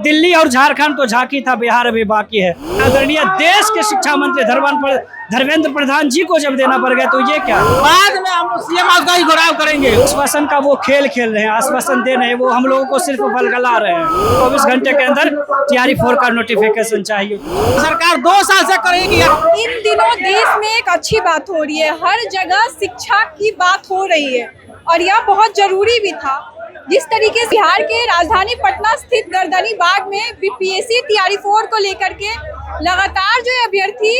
दिल्ली और झारखंड तो झांकी था, बिहार अभी बाकी है। आदरणीय देश के शिक्षा मंत्री धर्मेंद्र प्रधान जी को जब देना पड़ गया तो ये क्या, बाद में हम लोग सीएम हाउस का ही घुराव करेंगे। आश्वासन का वो खेल खेल रहे हैं, आश्वासन दे रहे हैं, वो हम लोगों को सिर्फ बलगला रहे हैं। 24 घंटे के अंदर TRE 4 का नोटिफिकेशन चाहिए। सरकार 2 साल से करेगी। इन दिनों देश में एक अच्छी बात हो रही है, हर जगह शिक्षा की बात हो रही है और यह बहुत जरूरी भी था। जिस तरीके से बिहार के राजधानी पटना स्थित गर्दनी बाग में BPSC TRE 4 को लेकर के लगातार जो अभ्यर्थी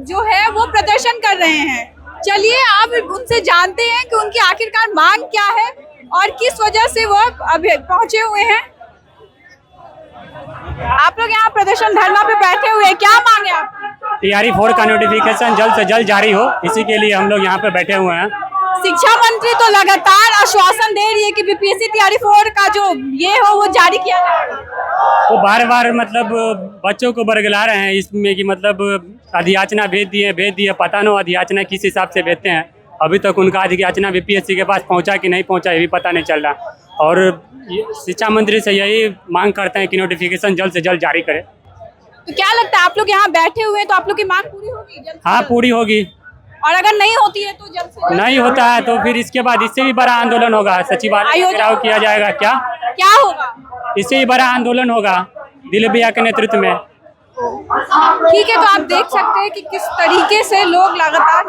जो है वो प्रदर्शन कर रहे हैं। चलिए अब उनसे जानते हैं कि उनकी आखिरकार मांग क्या है और किस वजह से वो पहुंचे हुए हैं। आप लोग यहाँ प्रदर्शन धरना पे बैठे हुए हैं, क्या मांगे आप? TRE 4 का नोटिफिकेशन जल्द से जल्द जारी हो, इसी के लिए हम लोग यहाँ पे बैठे हुए हैं। शिक्षा मंत्री तो लगातार आश्वासन दे रही है कि BPSC TRE 4 का जो ये हो वो जारी किया जाएगा। वो बार बार मतलब बच्चों को बरगला रहे हैं इसमें कि मतलब अधियाचना भेज दिए, पता नहीं अधियाचना किस हिसाब से भेजते हैं। अभी तक उनका अधियाचना BPSC के पास पहुंचा कि नहीं पहुंचा ये भी पता नहीं चल रहा। और शिक्षा मंत्री से यही मांग करते हैं कि नोटिफिकेशन जल्द से जल्द जारी करे। तो क्या लगता है आप लोग यहाँ बैठे हुए हैं तो आप लोग की मांग पूरी होगी जल्द से हाँ जल्द? पूरी होगी। और अगर नहीं होती है तो जल्द से जल्द नहीं होता है तो फिर इसके बाद इससे भी बड़ा आंदोलन होगा, सचिवालय का घेराव किया जाएगा। क्या होगा? इससे भी बड़ा आंदोलन होगा दिलीप भैया के नेतृत्व में। ठीक है, तो आप देख सकते हैं कि किस तरीके से लोग लगातार।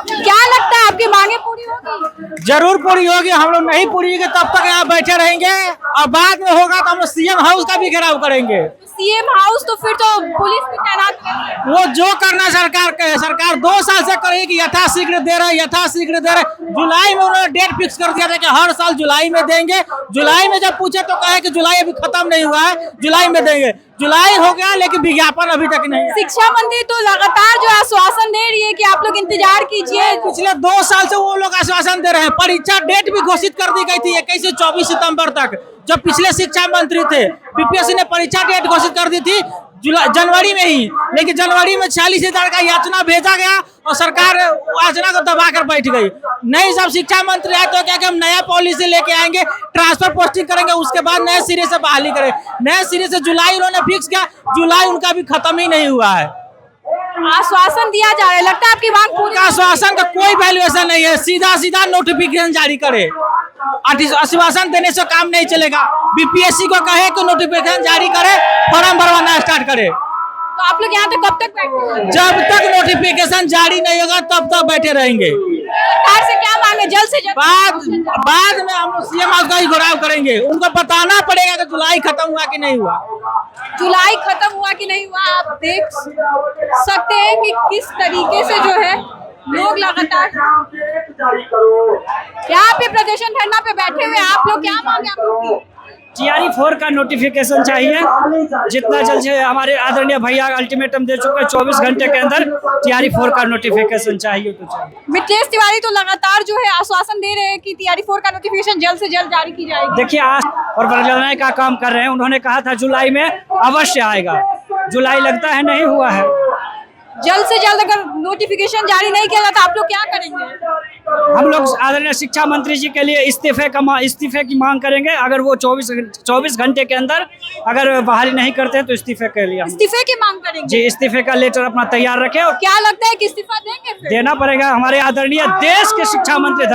क्या लगता है आपकी मांगे पूरी होगी? जरूर पूरी होगी। हम लोग नहीं पूरी होगी तब तक यहाँ बैठे रहेंगे और बाद में होगा तो हम लोग सीएम हाउस का भी घेराव करेंगे। सीएम हाउस तो फिर तो पुलिस भी तैनात करेगी। वो जो करना सरकार का है, सरकार 2 साल से करेगी। यथाशीघ्र दे रहे। जुलाई में उन्होंने डेट फिक्स कर दिया था कि हर साल जुलाई में देंगे। जुलाई में जब पूछे तो कहे कि जुलाई अभी खत्म नहीं हुआ है, जुलाई में देंगे। जुलाई हो गया लेकिन विज्ञापन अभी तक नहीं है। शिक्षा मंत्री तो लगातार जो आश्वासन दे रही है कि आप लोग इंतजार कीजिए। पिछले 2 साल से वो लोग आश्वासन दे रहे हैं। परीक्षा डेट भी घोषित कर दी गई थी 21 से 24 सितंबर तक। जो पिछले शिक्षा मंत्री थे, BPSC ने परीक्षा डेट घोषित कर दी थी जनवरी में ही, लेकिन जनवरी में 46,000 का याचना भेजा गया और सरकार याचना को दबाकर बैठ गई। नई सब शिक्षा मंत्री आए तो क्या कि हम नया पॉलिसी लेके आएंगे, ट्रांसफर पोस्टिंग करेंगे, उसके बाद नए सिरे से बहाली करेंगे। नए सिरे से जुलाई उन्होंने फिक्स किया, जुलाई उनका भी खत्म ही नहीं हुआ है। आश्वासन दिया जा रहा है, लगता है आपकी मांग पूरी? आश्वासन का कोई वैल्यूएशन नहीं है। सीधा नोटिफिकेशन जारी करे। आश्वासन देने से काम नहीं चलेगा। BPSC को कहे कि नोटिफिकेशन जारी करे, फॉर्म भरवाना स्टार्ट करे। तो आप लोग यहाँ तक कब तक बैठे? जब तक नोटिफिकेशन जारी नहीं होगा तब तक बैठे रहेंगे। सरकार से क्या मांगे? जल्द से जल्द बाद में हम लोग सीएम हाउस का ही घुराव करेंगे। उनको बताना पड़ेगा कि जुलाई खत्म हुआ कि नहीं हुआ। जुलाई खत्म हुआ कि नहीं हुआ, आप देख सकते हैं कि किस तरीके से जो है लोग लगातार यहाँ पे प्रदर्शन धरना पे बैठे हुए। आप लोग क्या मांगे? आप लोग TRE 4 का नोटिफिकेशन चाहिए जितना जल्द से। हमारे आदरणीय भैया अल्टीमेटम दे चुके हैं, 24 घंटे के अंदर TRE 4 का नोटिफिकेशन चाहिए तो चाहिए। मिथिलेश तिवारी तो लगातार जो है आश्वासन दे रहे हैं कि TRE 4 का नोटिफिकेशन जल्द से जल्द जारी की जाएगी। देखिए आज और बदलने का काम कर रहे हैं। उन्होंने कहा था जुलाई में अवश्य आएगा, जुलाई लगता है नहीं हुआ है। जल्द से जल्द अगर नोटिफिकेशन जारी नहीं किया जाता आप लोग क्या करेंगे? हम लोग आदरणीय शिक्षा मंत्री जी के लिए इस्तीफे की मांग करेंगे। अगर वो 24 घंटे के अंदर अगर बहाली नहीं करते हैं तो इस्तीफे के लिए इस्तीफे की मांग करेंगे। जी, इस्तीफे का लेटर अपना तैयार रखें। और क्या लगता है कि इस्तीफा देंगे फिर? देना पड़ेगा। हमारे आदरणीय देश के शिक्षा मंत्री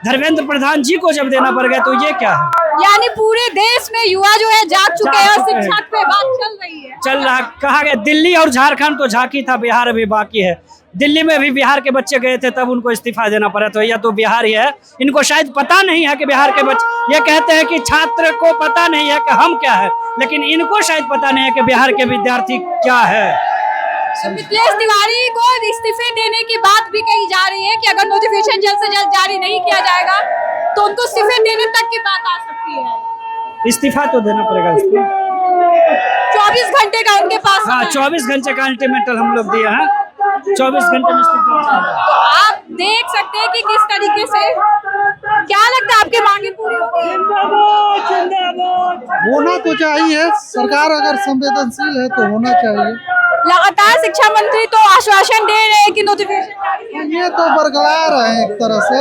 धर्मेंद्र प्रधान जी को जब देना पड़ गया तो ये क्या है, यानी पूरे देश में युवा जो है जाग चुके हैं और शिक्षा पे बात चल रही है। चल रहा। कहा गया दिल्ली और झारखंड तो झांकी था, बिहार अभी बाकी है। दिल्ली में भी बिहार के बच्चे गए थे तब उनको इस्तीफा देना पड़ा, तो यह तो बिहार ही है। इनको शायद पता नहीं है कि बिहार के बच्चे, ये कहते हैं कि छात्र को पता नहीं है कि हम क्या है, लेकिन इनको शायद पता नहीं है कि बिहार के विद्यार्थी क्या है। मिथिलेश तिवारी को इस्तीफे देने की बात भी कही जा रही है कि अगर नोटिफिकेशन जल्द से जल्द जारी नहीं किया जाएगा तो उनको इस्तीफे देने तक की बात आ सकती है। इस्तीफा तो देना पड़ेगा इसको। 24 घंटे का उनके पास। हाँ, 24 घंटे का अल्टीमेटम हम लोग दिया है। 24 घंटे में इस्तीफा। तो आप देख सकते हैं कि किस तरीके से। क्या लगता है आपकी मांगे पूरी होगी? होना तो चाहिए। सरकार अगर संवेदनशील है तो होना चाहिए। लगातार शिक्षा मंत्री तो आश्वासन दे रहे हैं कि नोटिफिकेशन। ये तो बरकरार है एक तरह से।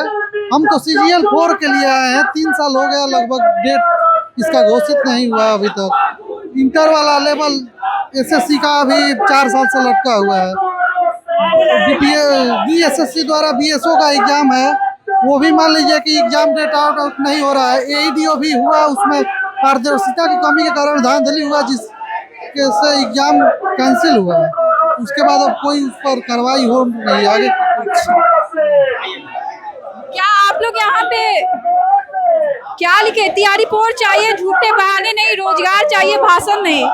हम तो CGL 4 के लिए आए हैं, 3 साल हो गया लगभग डेट इसका घोषित नहीं हुआ अभी तक। इंटर वाला लेवल एसएससी का अभी 4 साल से लटका हुआ है। बीएसएससी द्वारा बीएसओ का एग्जाम है, वो भी मान लीजिए कि एग्जाम डेट आउट नहीं हो रहा है। एईडीओ भी हुआ, उसमें पारदर्शिता की कमी के कारण धांधली हुआ, जिसके से एग्जाम कैंसिल हुआ है। उसके बाद अब कोई उस पर कार्रवाई हो नहीं आगे। क्या आप लोग यहाँ पे क्या लिखे? तैयारी रिपोर्ट चाहिए, झूठे बहाने नहीं, रोजगार चाहिए, भाषण नहीं।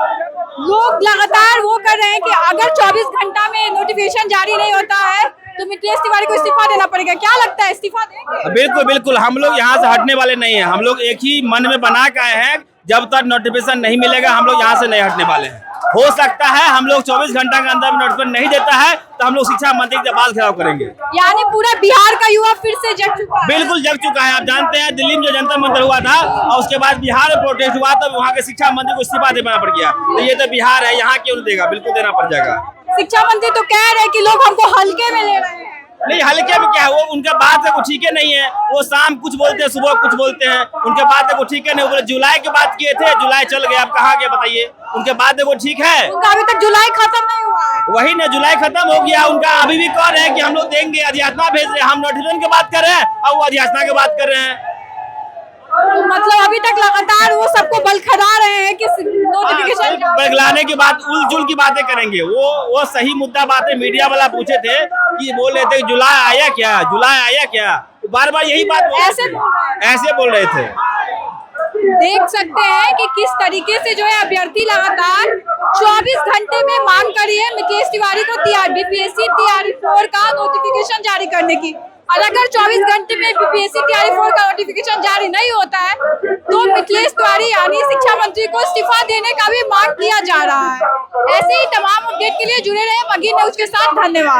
लोग लगातार वो कर रहे हैं कि अगर 24 घंटा में नोटिफिकेशन जारी नहीं होता है तो मिथिलेश तिवारी को इस्तीफा देना पड़ेगा। क्या लगता है, इस्तीफा देंगे? बिल्कुल बिल्कुल, हम लोग यहाँ से हटने वाले नहीं हैं। हम लोग एक ही मन में बना के आए हैं, जब तक नोटिफिकेशन नहीं मिलेगा हम लोग यहाँ से नहीं हटने वाले हैं। हो सकता है हम लोग 24 घंटा के अंदर नोटिफिकेशन नहीं देता है तो हम लोग शिक्षा मंत्री के बाल घेराव करेंगे। यानी पूरा बिहार का युवा फिर से जग चुका है। बिल्कुल जग चुका है। आप जानते हैं दिल्ली में जो जंतर मंतर हुआ था और उसके बाद बिहार में प्रोटेस्ट हुआ, तब वहाँ के शिक्षा मंत्री को इस्तीफा देना पड़ गया। तो ये तो बिहार है, यहाँ क्यों देगा? बिल्कुल देना पड़ जाएगा। शिक्षा मंत्री तो कह रहे हैं कि लोग हमको हल्के में ले रहे हैं। नहीं, हल्के में क्या है, वो उनका बात है कुछ ठीक है नहीं है। वो शाम कुछ बोलते हैं, सुबह कुछ बोलते हैं, उनके बात है कुछ ठीक है नहीं। वो जुलाई की बात किए थे, जुलाई चल गया, अब कहाँ गए बताइए? उनके बात है वो ठीक है, उनका अभी तक जुलाई खत्म नहीं हुआ है। वही ना, जुलाई खत्म हो गया उनका। अभी भी कह रहे हैं कि हम लोग देंगे, अधियाचना भेज रहे हैं। हम नोटिफिकेशन की बात कर रहे हैं और वो अधियाचना की बात कर रहे हैं। तो मतलब अभी तक लगातार वो सबको बलखड़ा रहे हैं कि नोटिफिकेशन बगलाने की बात, उलझुल की बातें करेंगे। वो सही मुद्दा बातें मीडिया वाला पूछे थे कि बोल रहे थे जुलाई आया क्या, जुलाई आया क्या, बार बार यही बात ऐसे बोल रहे थे। देख सकते हैं कि किस तरीके से जो है अभ्यर्थी लगातार 24 घंटे में मांग करी है मिथिलेश तिवारी को बीपीएससी तैयारी 4 का नोटिफिकेशन जारी करने की। और अगर 24 घंटे में बीपीएससी तैयारी 4 का नोटिफिकेशन जारी नहीं होता है तो मिथिलेश तिवारी यानी शिक्षा मंत्री को इस्तीफा देने का भी मांग किया जा रहा है। ऐसे ही तमाम अपडेट के लिए जुड़े रहे मगही न्यूज के साथ। धन्यवाद।